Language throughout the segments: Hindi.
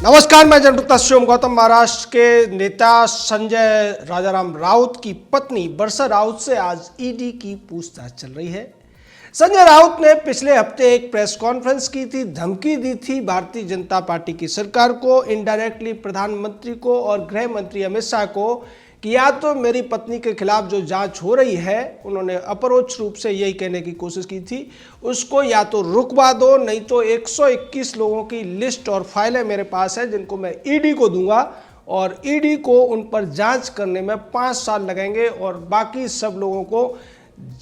नमस्कार, मैं जनता शिवम गौतम। महाराष्ट्र के नेता संजय राजाराम राउत की पत्नी बरसा राउत से आज ईडी की पूछताछ चल रही है। संजय राउत ने पिछले हफ्ते एक प्रेस कॉन्फ्रेंस की थी, धमकी दी थी भारतीय जनता पार्टी की सरकार को, इनडायरेक्टली प्रधानमंत्री को और गृह मंत्री अमित शाह को कि या तो मेरी पत्नी के खिलाफ जो जांच हो रही है, उन्होंने अपरोक्ष रूप से यही कहने की कोशिश की थी, उसको या तो रुकवा दो, नहीं तो 121 लोगों की लिस्ट और फाइलें मेरे पास है जिनको मैं ईडी को दूंगा और ईडी को उन पर जांच करने में 5 साल लगेंगे और बाकी सब लोगों को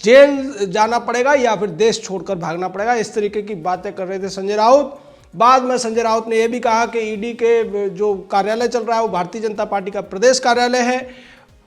जेल जाना पड़ेगा या फिर देश छोड़कर भागना पड़ेगा। इस तरीके की बातें कर रहे थे संजय राउत। बाद में संजय राउत ने यह भी कहा कि ईडी के जो कार्यालय चल रहा है वो भारतीय जनता पार्टी का प्रदेश कार्यालय है।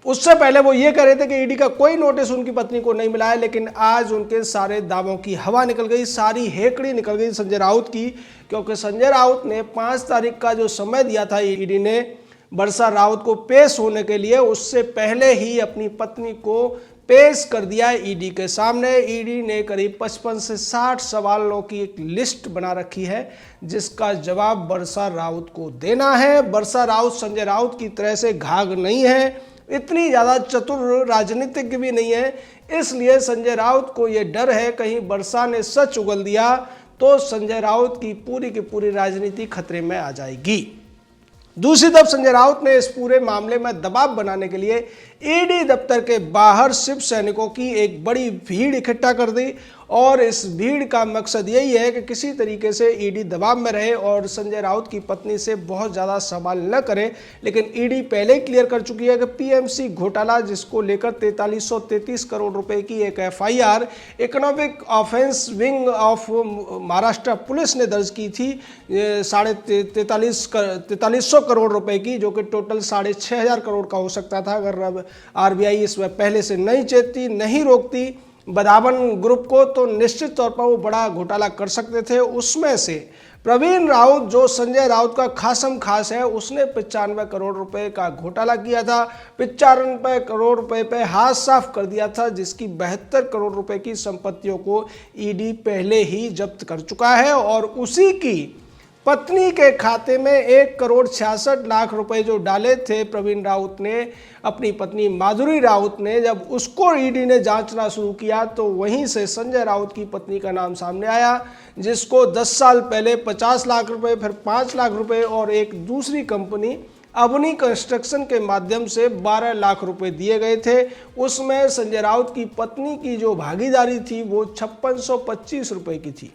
उससे पहले वो ये कह रहे थे कि ईडी का कोई नोटिस उनकी पत्नी को नहीं मिला है, लेकिन आज उनके सारे दावों की हवा निकल गई, सारी हेकड़ी निकल गई संजय राउत की, क्योंकि संजय राउत ने 5 तारीख का जो समय दिया था ईडी ने बरसा राउत को पेश होने के लिए, उससे पहले ही अपनी पत्नी को पेश कर दिया ईडी के सामने। ईडी ने करीब 55 से 60 सवालों की एक लिस्ट बना रखी है जिसका जवाब बरसा राउत को देना है। बरसा राउत संजय राउत की तरह से घाघ नहीं है, इतनी ज़्यादा चतुर राजनीतिज्ञ भी नहीं है, इसलिए संजय राउत को ये डर है कहीं बरसा ने सच उगल दिया तो संजय राउत की पूरी राजनीति खतरे में आ जाएगी। दूसरी तरफ संजय राउत ने इस पूरे मामले में दबाव बनाने के लिए ईडी दफ्तर के बाहर शिव सैनिकों की एक बड़ी भीड़ इकट्ठा कर दी और इस भीड़ का मकसद यही है कि किसी तरीके से ईडी दबाव में रहे और संजय राउत की पत्नी से बहुत ज़्यादा सवाल न करे। लेकिन ईडी पहले ही क्लियर कर चुकी है कि पीएमसी घोटाला जिसको लेकर 4333 करोड़ रुपए की एक FIR economic offence wing of Maharashtra police ने दर्ज की थी 4300 करोड़ रुपए की, जो कि टोटल 6500 करोड़ का हो सकता था अगर आरबीआई इसमें पहले से नहीं चेतती, नहीं रोकती बदावन ग्रुप को, तो निश्चित तौर पर वो बड़ा घोटाला कर सकते थे। उसमें से प्रवीण राउत जो संजय राउत का खासम खास है, उसने 95 करोड़ रुपए का घोटाला किया था, 95 करोड़ रुपए पे हाथ साफ कर दिया था, जिसकी 72 करोड़ रुपए की संपत्तियों को ईडी पहले ही जब्त कर चुका है और उसी की पत्नी के खाते में 1,66,00,000 रुपए जो डाले थे प्रवीण राउत ने, अपनी पत्नी माधुरी राउत ने, जब उसको ईडी ने जांचना शुरू किया तो वहीं से संजय राउत की पत्नी का नाम सामने आया, जिसको 10 साल पहले 50 लाख रुपए, फिर 5 लाख रुपए और एक दूसरी कंपनी अवनी कंस्ट्रक्शन के माध्यम से 12 लाख रुपए दिए गए थे। उसमें संजय राउत की पत्नी की जो भागीदारी थी वो 5625 रुपए की थी।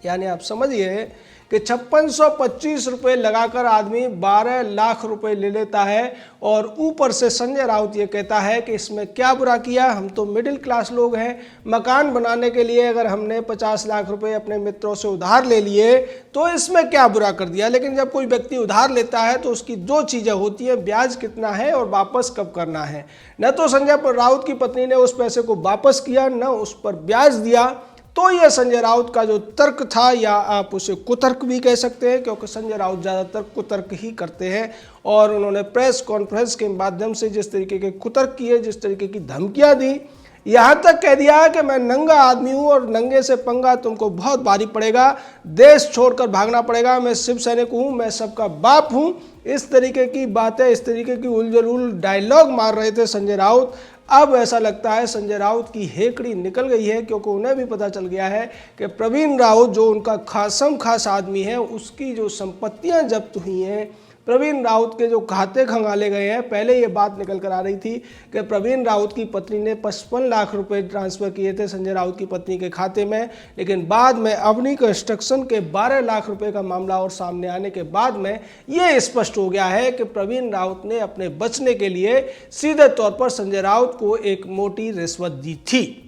यानी आप समझिए कि 5625 रुपये लगाकर आदमी 12 लाख रुपए ले लेता है और ऊपर से संजय राउत ये कहता है कि इसमें क्या बुरा किया, हम तो मिडिल क्लास लोग हैं, मकान बनाने के लिए अगर हमने 50 लाख रुपए अपने मित्रों से उधार ले लिए तो इसमें क्या बुरा कर दिया। लेकिन जब कोई व्यक्ति उधार लेता है तो उसकी 2 चीज़ें होती हैं, ब्याज कितना है और वापस कब करना है। न तो संजय राउत की पत्नी ने उस पैसे को वापस किया, न उस पर ब्याज दिया। तो यह संजय राउत का जो तर्क था, या आप उसे कुतर्क भी कह सकते हैं, क्योंकि संजय राउत ज़्यादातर कुतर्क ही करते हैं और उन्होंने प्रेस कॉन्फ्रेंस के माध्यम से जिस तरीके के कुतर्क किए, जिस तरीके की धमकियां दी, यहाँ तक कह दिया कि मैं नंगा आदमी हूँ और नंगे से पंगा तुमको बहुत भारी पड़ेगा, देश छोड़कर भागना पड़ेगा, मैं शिव सैनिक हूँ, मैं सबका बाप हूँ। इस तरीके की बातें, इस तरीके की उलझुल डायलॉग मार रहे थे संजय राउत। अब ऐसा लगता है संजय राउत की हेकड़ी निकल गई है, क्योंकि उन्हें भी पता चल गया है कि प्रवीण राउत जो उनका खासम खास आदमी है, उसकी जो संपत्तियां जब्त हुई हैं, प्रवीण राउत के जो खाते खंगाले गए हैं। पहले ये बात निकल कर आ रही थी कि प्रवीण राउत की पत्नी ने 55 लाख रुपए ट्रांसफ़र किए थे संजय राउत की पत्नी के खाते में, लेकिन बाद में अवनी कंस्ट्रक्शन के 12 लाख रुपए का मामला और सामने आने के बाद में ये स्पष्ट हो गया है कि प्रवीण राउत ने अपने बचने के लिए सीधे तौर पर संजय राउत को एक मोटी रिश्वत दी थी।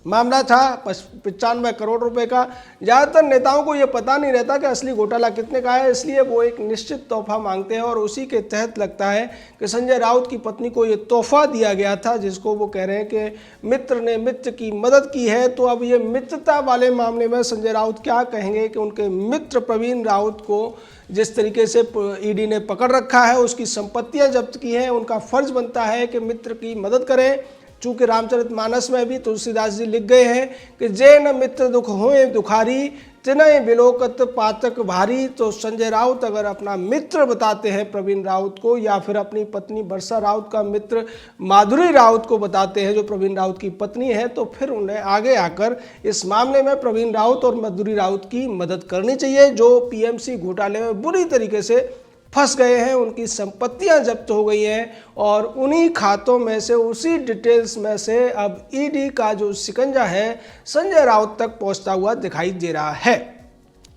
मामला था 95 करोड़ रुपए का। ज़्यादातर नेताओं को यह पता नहीं रहता कि असली घोटाला कितने का है, इसलिए वो एक निश्चित तोहफा मांगते हैं और उसी के तहत लगता है कि संजय राउत की पत्नी को ये तोहफा दिया गया था, जिसको वो कह रहे हैं कि मित्र ने मित्र की मदद की है। तो अब ये मित्रता वाले मामले में संजय राउत क्या कहेंगे कि उनके मित्र प्रवीण राउत को जिस तरीके से ईडी ने पकड़ रखा है, उसकी संपत्तियाँ जब्त की हैं, उनका फर्ज बनता है कि मित्र की मदद करें। चूंकि रामचरितमानस में भी तुलसीदास जी लिख गए हैं कि जे न मित्र दुख होए दुखारी तिनय विलोकत पातक भारी। तो संजय राउत अगर अपना मित्र बताते हैं प्रवीण राउत को, या फिर अपनी पत्नी वर्षा राउत का मित्र माधुरी राउत को बताते हैं जो प्रवीण राउत की पत्नी है, तो फिर उन्हें आगे आकर इस मामले में प्रवीण राउत और माधुरी राउत की मदद करनी चाहिए, जो पीएमसी घोटाले में बुरी तरीके से फंस गए हैं। उनकी संपत्तियां जब्त हो गई हैं और उन्हीं खातों में से, उसी डिटेल्स में से अब ईडी का जो शिकंजा है संजय राउत तक पहुंचता हुआ दिखाई दे रहा है।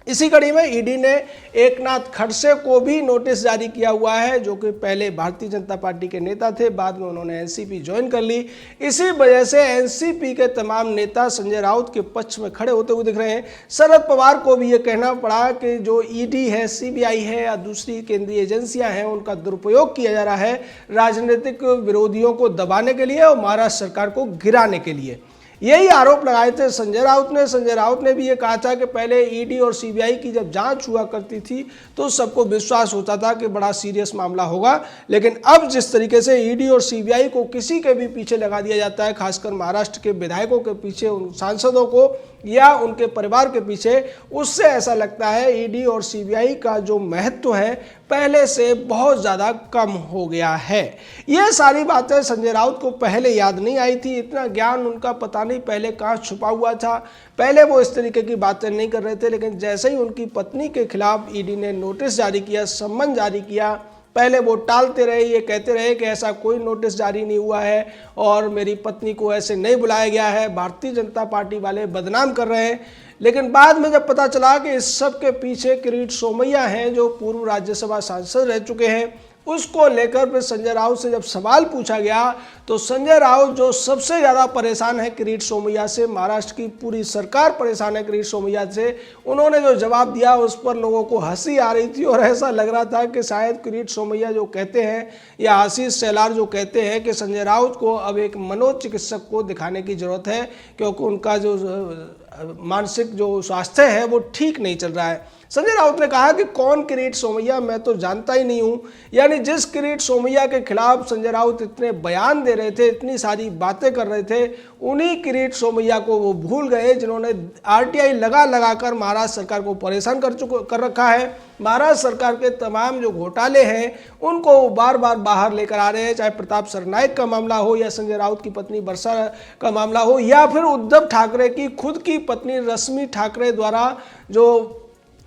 इसी कड़ी में ईडी ने एकनाथ खड़से को भी नोटिस जारी किया हुआ है, जो कि पहले भारतीय जनता पार्टी के नेता थे, बाद में उन्होंने एनसीपी ज्वाइन कर ली। इसी वजह से एनसीपी के तमाम नेता संजय राउत के पक्ष में खड़े होते हुए दिख रहे हैं। शरद पवार को भी ये कहना पड़ा कि जो ईडी है, सीबीआई है या दूसरी केंद्रीय एजेंसियां हैं, उनका दुरुपयोग किया जा रहा है राजनीतिक विरोधियों को दबाने के लिए और महाराष्ट्र सरकार को गिराने के लिए। यही आरोप लगाए थे संजय राउत ने। संजय राउत ने भी ये कहा था कि पहले ईडी और सीबीआई की जब जांच हुआ करती थी तो सबको विश्वास होता था कि बड़ा सीरियस मामला होगा, लेकिन अब जिस तरीके से ईडी और सीबीआई को किसी के भी पीछे लगा दिया जाता है, खासकर महाराष्ट्र के विधायकों के पीछे, उन सांसदों को या उनके परिवार के पीछे, उससे ऐसा लगता है ईडी और सीबीआई का जो महत्व है पहले से बहुत ज़्यादा कम हो गया है। ये सारी बातें संजय राउत को पहले याद नहीं आई थी, इतना ज्ञान उनका पता नहीं पहले कहाँ छुपा हुआ था। पहले वो इस तरीके की बातें नहीं कर रहे थे, लेकिन जैसे ही उनकी पत्नी के खिलाफ ईडी ने नोटिस जारी किया, सम्मन जारी किया, पहले वो टालते रहे, ये कहते रहे कि ऐसा कोई नोटिस जारी नहीं हुआ है और मेरी पत्नी को ऐसे नहीं बुलाया गया है, भारतीय जनता पार्टी वाले बदनाम कर रहे हैं। लेकिन बाद में जब पता चला कि इस सब के पीछे किरीट सोमैया हैं, जो पूर्व राज्यसभा सांसद रह चुके हैं, उसको लेकर फिर संजय राउत से जब सवाल पूछा गया तो संजय राउत जो सबसे ज़्यादा परेशान है किरीट सोमैया से, महाराष्ट्र की पूरी सरकार परेशान है किरीट सोमैया से, उन्होंने जो जवाब दिया उस पर लोगों को हंसी आ रही थी और ऐसा लग रहा था कि शायद किरीट सोमैया जो कहते हैं या आशीष शेलार जो कहते हैं कि संजय राउत को अब एक मनोचिकित्सक को दिखाने की जरूरत है, क्योंकि उनका जो मानसिक जो स्वास्थ्य है वो ठीक नहीं चल रहा है। संजय राउत ने कहा कि कौन किरीट सोमैया, मैं तो जानता ही नहीं हूं। यानी जिस किरीट सोमैया के खिलाफ संजय राउत इतने बयान दे रहे थे, इतनी सारी बातें कर रहे थे, उन्हीं किरीट सोमैया को वो भूल गए जिन्होंने आरटीआई लगा कर महाराष्ट्र सरकार को परेशान कर रखा है। महाराष्ट्र सरकार के तमाम जो घोटाले हैं उनको बार बार बाहर लेकर आ रहे हैं, चाहे प्रताप सरनाइक का मामला हो या संजय राउत की पत्नी वर्षा का मामला हो या फिर उद्धव ठाकरे की खुद की पत्नी रश्मि ठाकरे द्वारा जो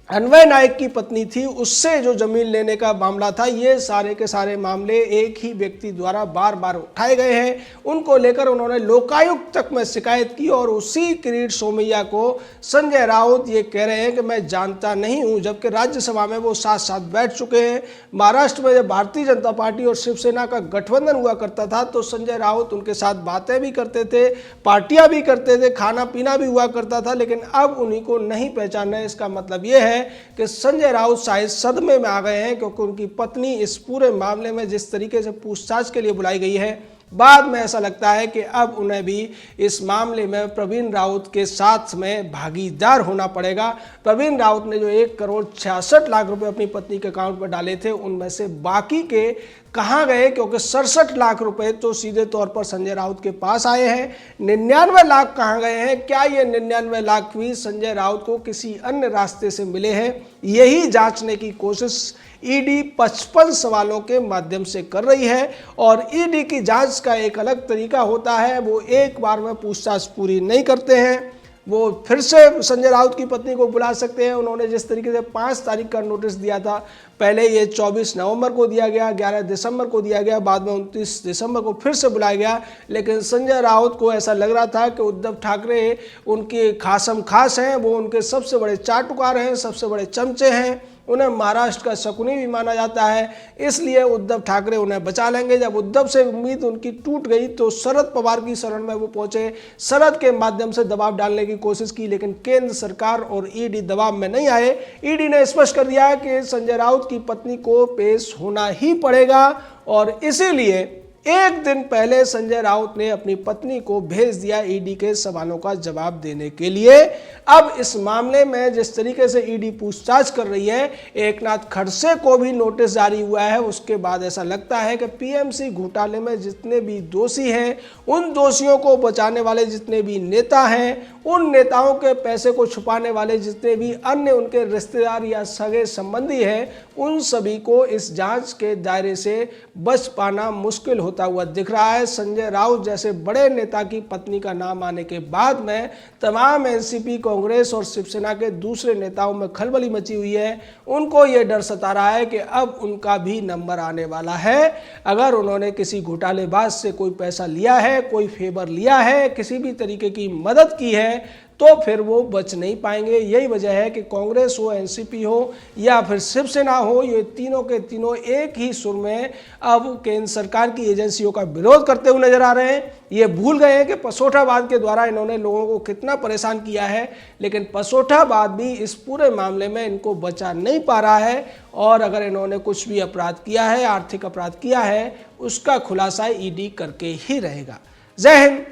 अन्वय नायक की पत्नी थी उससे जो जमीन लेने का मामला था। ये सारे के सारे मामले एक ही व्यक्ति द्वारा बार बार उठाए गए हैं। उनको लेकर उन्होंने लोकायुक्त तक में शिकायत की और उसी किरीट सोमैया को संजय राउत ये कह रहे हैं कि मैं जानता नहीं हूं, जबकि राज्यसभा में वो साथ साथ बैठ चुके हैं। महाराष्ट्र में जब भारतीय जनता पार्टी और शिवसेना का गठबंधन हुआ करता था तो संजय राउत उनके साथ बातें भी करते थे, पार्टियां भी करते थे, खाना पीना भी हुआ करता था, लेकिन अब उन्हीं को नहीं पहचाना है। इसका मतलब ये है कि संजय राउत शायद सदमे में आ गए हैं, क्योंकि उनकी पत्नी इस पूरे मामले में जिस तरीके से पूछताछ के लिए बुलाई गई है, बाद में ऐसा लगता है कि अब उन्हें भी इस मामले में प्रवीण राउत के साथ में भागीदार होना पड़ेगा। प्रवीण राउत ने जो 1,66,00,000 रुपए अपनी पत्नी के अकाउंट में डाले थे, उनमें से बाकी के कहाँ गए, क्योंकि 67 लाख रुपए तो सीधे तौर पर संजय राउत के पास आए हैं। 99 लाख कहाँ गए हैं? क्या ये 99 लाख भी संजय राउत को किसी अन्य रास्ते से मिले हैं? यही जांचने की कोशिश ईडी 55 सवालों के माध्यम से कर रही है। और ईडी की जांच का एक अलग तरीका होता है, वो एक बार में पूछताछ पूरी नहीं करते हैं, वो फिर से संजय राउत की पत्नी को बुला सकते हैं। उन्होंने जिस तरीके से 5 तारीख का नोटिस दिया था, पहले ये 24 नवंबर को दिया गया, 11 दिसंबर को दिया गया, बाद में 29 दिसंबर को फिर से बुलाया गया। लेकिन संजय राउत को ऐसा लग रहा था कि उद्धव ठाकरे उनके खासम खास हैं, वो उनके सबसे बड़े चाटुकार हैं, सबसे बड़े चमचे हैं, उन्हें महाराष्ट्र का शकुनी भी माना जाता है, इसलिए उद्धव ठाकरे उन्हें बचा लेंगे। जब उद्धव से उम्मीद उनकी टूट गई तो शरद पवार की शरण में वो पहुंचे, शरद के माध्यम से दबाव डालने की कोशिश की, लेकिन केंद्र सरकार और ईडी दबाव में नहीं आए। ईडी ने स्पष्ट कर दिया कि संजय राउत की पत्नी को पेश होना ही पड़ेगा और इसीलिए एक दिन पहले संजय राउत ने अपनी पत्नी को भेज दिया ईडी के सवालों का जवाब देने के लिए। अब इस मामले में जिस तरीके से ईडी पूछताछ कर रही है, एकनाथ खड़से को भी नोटिस जारी हुआ है। उसके बाद ऐसा लगता है कि पीएमसी घोटाले में जितने भी दोषी हैं, उन दोषियों को बचाने वाले जितने भी नेता हैं, उन नेताओं के पैसे को छुपाने वाले जितने भी अन्य उनके रिश्तेदार या सगे संबंधी हैं, उन सभी को इस जांच के दायरे से बच पाना मुश्किल होता हुआ दिख रहा है। संजय राउत जैसे बड़े नेता की पत्नी का नाम आने के बाद में तमाम एनसीपी, कांग्रेस और शिवसेना के दूसरे नेताओं में खलबली मची हुई है। उनको ये डर सता रहा है कि अब उनका भी नंबर आने वाला है। अगर उन्होंने किसी घोटालेबाज से कोई पैसा लिया है, कोई फेवर लिया है, किसी भी तरीके की मदद की है, तो फिर वो बच नहीं पाएंगे। यही वजह है कि कांग्रेस हो, एनसीपी हो या फिर शिवसेना हो, ये तीनों के तीनों एक ही सुर में अब केंद्र सरकार की एजेंसियों का विरोध करते हुए नजर आ रहे हैं। ये भूल गए हैं कि पसोठाबाद के द्वारा इन्होंने लोगों को कितना परेशान किया है, लेकिन पसोठाबाद भी इस पूरे मामले में इनको बचा नहीं पा रहा है। और अगर इन्होंने कुछ भी अपराध किया है, आर्थिक अपराध किया है, उसका खुलासा ईडी करके ही रहेगा। जय हिंद,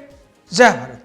जय भारत।